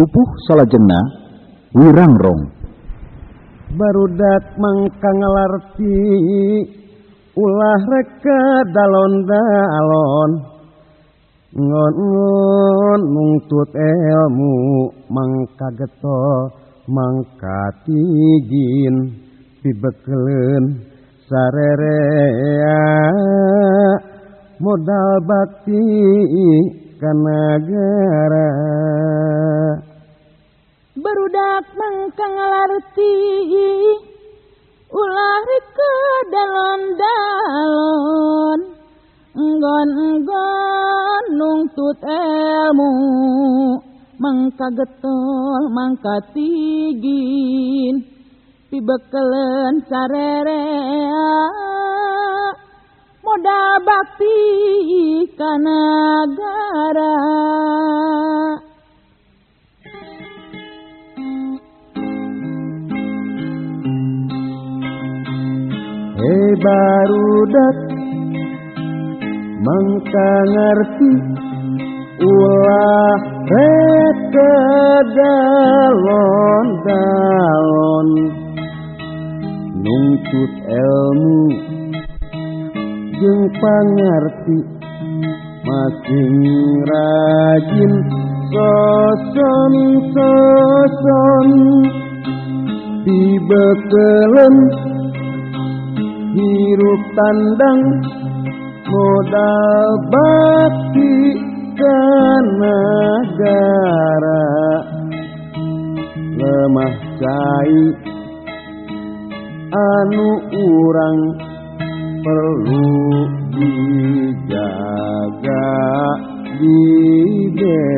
pupuh salajengna wirangrong. Barudak mangka ngalarti ulah reka dalon-dalon ngon nungtut ilmu mangka geto mangka tigin pibekeleun sarerea modal bakti ka nagara. Barudak mangka ngalarti ulah reka dalon-dalon enggon-enggon nungtut ilmu mangka getol mangka tigin pibekeleun sarerea modal bakti ka nagara. Barudak mangka ngarti ulah reka dalon-dalon nungtut ilmu jeung pangarti masing rajin soson pibekeleun hirup tandang modal bakti ka nagara. Lemah cai anu urang perlu dijaga dibela.